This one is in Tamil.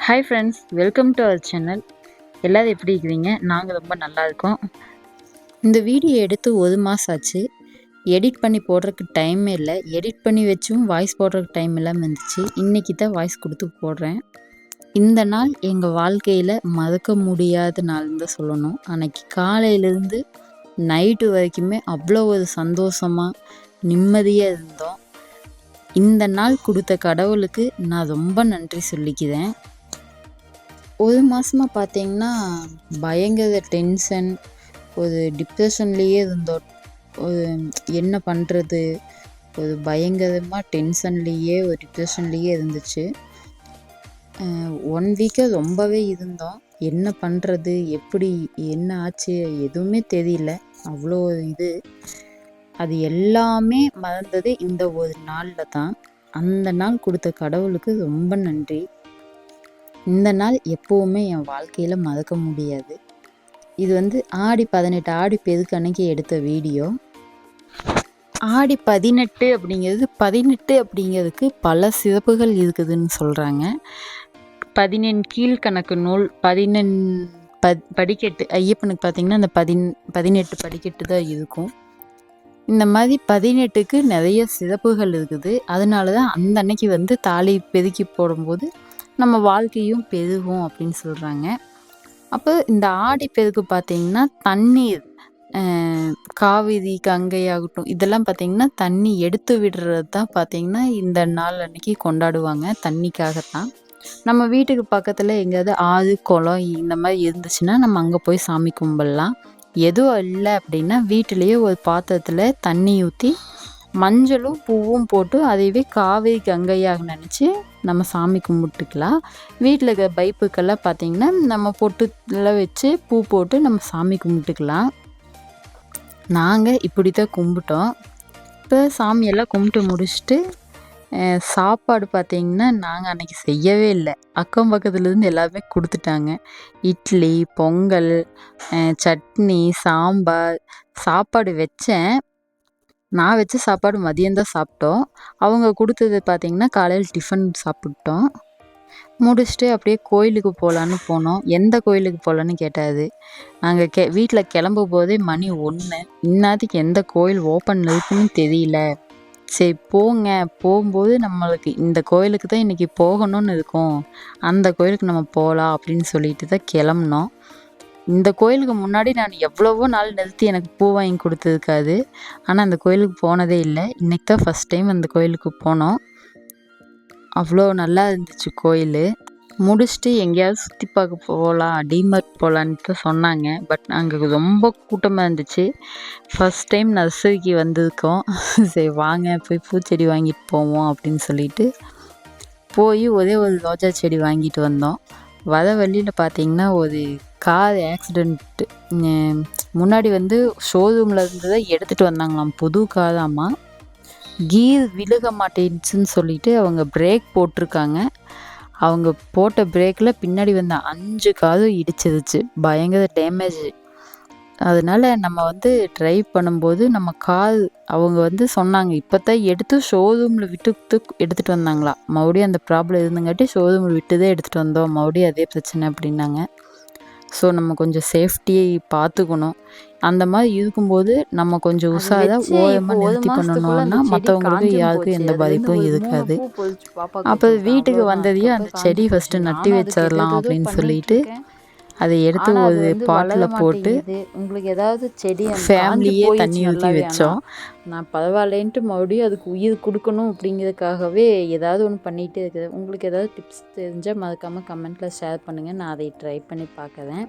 Hi friends, welcome to our channel. எல்லோரும் எப்படி இருக்கிறீங்க? நாங்கள் ரொம்ப நல்லா இருக்கோம். இந்த வீடியோ எடுத்து 1 மாதம் ஆச்சு. எடிட் பண்ணி போடுறதுக்கு டைமே இல்லை. எடிட் பண்ணி வச்சும் வாய்ஸ் போடுறதுக்கு டைம் இல்லாமல் இருந்துச்சு. இன்றைக்கி தான் வாய்ஸ் கொடுத்து போடுறேன். இந்த நாள் எங்கள் வாழ்க்கையில் மறக்க முடியாத நாள்னு தான் சொல்லணும். அன்றைக்கி காலையிலேருந்து நைட்டு வரைக்குமே அவ்வளோ ஒரு சந்தோஷமாக நிம்மதியாக இருந்தோம். இந்த நாள் கொடுத்த கடவுளுக்கு நான் ரொம்ப நன்றி சொல்லிக்கிறேன். 1 மாதமாக பார்த்தீங்கன்னா பயங்கர டென்ஷன், ஒரு டிப்ரெஷன்லேயே இருந்தோம். ஒரு என்ன பண்ணுறது, ஒரு பயங்கரமாக டென்ஷன்லேயே ஒரு டிப்ரெஷன்லேயே இருந்துச்சு. 1 வீக்காக ரொம்பவே இருந்தோம். என்ன பண்ணுறது, எப்படி என்ன ஆச்சு எதுவுமே தெரியல. அவ்வளோ இது. அது எல்லாமே மறந்தது இந்த ஒரு நாளில் தான். அந்த நாள் கொடுத்த கடவுளுக்கு ரொம்ப நன்றி. இந்த நாள் எப்போவுமே என் வாழ்க்கையில் மறக்க முடியாது. இது ஆடி 18 ஆடி பெருக்கு அன்னைக்கு எடுத்த வீடியோ. ஆடி 18 அப்படிங்கிறது 18 அப்படிங்கிறதுக்கு பல சிறப்புகள் இருக்குதுன்னு சொல்கிறாங்க. 14 கீழ்கணக்கு நூல், 14 படிக்கட்டு. ஐயப்பனுக்கு பார்த்திங்கன்னா அந்த 18 படிக்கட்டு தான் இருக்கும். இந்த மாதிரி 18க்கு நிறைய சிறப்புகள் இருக்குது. அதனால தான் அந்த அன்னைக்கு தாலி பெருக்கி போடும்போது நம்ம வாழ்க்கையும் பெருகும் அப்படின்னு சொல்கிறாங்க. அப்போ இந்த ஆடி பெருக்கு பார்த்திங்கன்னா தண்ணீர், காவிரி கங்கை ஆகட்டும், இதெல்லாம் பார்த்திங்கன்னா தண்ணி எடுத்து விடுறது தான் பார்த்திங்கன்னா இந்த நாள் அன்னைக்கு கொண்டாடுவாங்க. தண்ணிக்காகத்தான். நம்ம வீட்டுக்கு பக்கத்தில் எங்கேயாவது ஆறு குளம் இந்த மாதிரி இருந்துச்சுன்னா நம்ம அங்கே போய் சாமி கும்பிடலாம். எதுவும் இல்லை அப்படின்னா வீட்டிலையே ஒரு பாத்திரத்தில் தண்ணி ஊற்றி மஞ்சளும் பூவும் போட்டு அதையவே காவிரி கங்கையாக நினச்சி நம்ம சாமி கும்பிட்டுக்கலாம். வீட்டில் இருக்கிற பைப்புக்கெல்லாம் பார்த்திங்கன்னா நம்ம பொட்டுலாம் வச்சு பூ போட்டு நம்ம சாமி கும்பிட்டுக்கலாம். நாங்கள் இப்படி தான் கும்பிட்டோம். இப்போ சாமியெல்லாம் கும்பிட்டு முடிச்சுட்டு சாப்பாடு பார்த்திங்கன்னா நாங்கள் அன்றைக்கி செய்யவே இல்லை. அக்கம் பக்கத்துலேருந்து எல்லாருமே கொடுத்துட்டாங்க. இட்லி, பொங்கல், சட்னி, சாம்பார். சாப்பாடு வச்சேன். நான் வச்ச சாப்பாடு மதியம்தான் சாப்பிட்டோம். அவங்க கொடுத்தது பார்த்திங்கன்னா காலையில் டிஃபன் சாப்பிட்டோம். முடிச்சுட்டு அப்படியே கோயிலுக்கு போகலான்னு போனோம். எந்த கோயிலுக்கு போகலான்னு கேட்டாது. நாங்கள் வீட்டில் கிளம்பும் போதே மணி 1. இந்நேரத்துக்கு எந்த கோயில் ஓப்பனில் இருக்குன்னு தெரியல. சரி போங்க, போகும்போது நம்மளுக்கு இந்த கோயிலுக்கு தான் இன்றைக்கி போகணும்னு இருக்கும், அந்த கோயிலுக்கு நம்ம போகலாம் அப்படின்னு சொல்லிட்டு தான் கிளம்புனோம். இந்த கோயிலுக்கு முன்னாடி நான் எவ்வளவோ நாள் நிறுத்தி எனக்கு பூ வாங்கி கொடுத்துருக்காது. ஆனால் அந்த கோயிலுக்கு போனதே இல்லை. இன்றைக்கி தான் ஃபஸ்ட் டைம் அந்த கோயிலுக்கு போனோம். அவ்வளோ நல்லா இருந்துச்சு கோயில். முடிச்சுட்டு எங்கேயாவது சுற்றி பார்க்க போகலாம், டிமார்ட் போகலான்ட்டு சொன்னாங்க. பட் அங்கே ரொம்ப கூட்டமாக இருந்துச்சு. ஃபஸ்ட் டைம் நர்சரிக்கு வந்திருக்கோம். சரி வாங்க போய் பூச்செடி வாங்கிட்டு போவோம் அப்படின்னு சொல்லிட்டு போய் ஒரே ஒரு ரோஜா செடி வாங்கிட்டு வந்தோம். வர வழியில் பார்த்திங்கன்னா ஒரு கார் ஆக்சிடெண்ட்டு. முன்னாடி ஷோரூமில் இருந்து தான் எடுத்துகிட்டு வந்தாங்களாம், புது காராம்மா. கீர் விழுக மாட்டேன்னுச்சுன்னு சொல்லிட்டு அவங்க பிரேக் போட்டிருக்காங்க. அவங்க போட்ட பிரேக்கில் பின்னாடி 5 காரும் இடிச்சிருச்சு. பயங்கர டேமேஜ். அதனால் நம்ம ட்ரைவ் பண்ணும்போது நம்ம கார் அவங்க சொன்னாங்க இப்போ தான் எடுத்து ஷோரூமில் விட்டு எடுத்துகிட்டு வந்தாங்களா. மறுபடியும் அந்த ப்ராப்ளம் இருந்துங்காட்டி ஷோரூமில் விட்டு தான் எடுத்துகிட்டு வந்தோம், மறுபடியும் அதே பிரச்சனை அப்படின்னாங்க. ஸோ நம்ம கொஞ்சம் சேஃப்டியை பார்த்துக்கணும். அந்த மாதிரி இருக்கும்போது நம்ம கொஞ்சம் உஷாராக ஓரமாக நிறுத்தி பண்ணணும்னா மற்றவங்களுக்கு யாருக்கும் எந்த பாதிப்பும் இருக்காது. அப்போ வீட்டுக்கு வந்ததையும் அந்த செடி ஃபஸ்ட்டு நட்டி வச்சிடலாம் அப்படின்னு சொல்லிட்டு அதை எடுத்து ஒரு பாட்டில் போட்டு உங்களுக்கு ஏதாவது செடி ஃபேமிலியே தண்ணி ஊற்றி வச்சோம். நான் பரவாயில்லைன்ட்டு மறுபடியும் அதுக்கு உயிர் கொடுக்கணும் அப்படிங்கிறதுக்காகவே ஏதாவது ஒன்று பண்ணிகிட்டே இருக்குது. உங்களுக்கு ஏதாவது டிப்ஸ் தெரிஞ்சால் மறக்காமல் கமெண்ட்டில் ஷேர் பண்ணுங்கள். நான் அதை ட்ரை பண்ணி பார்க்குறேன்.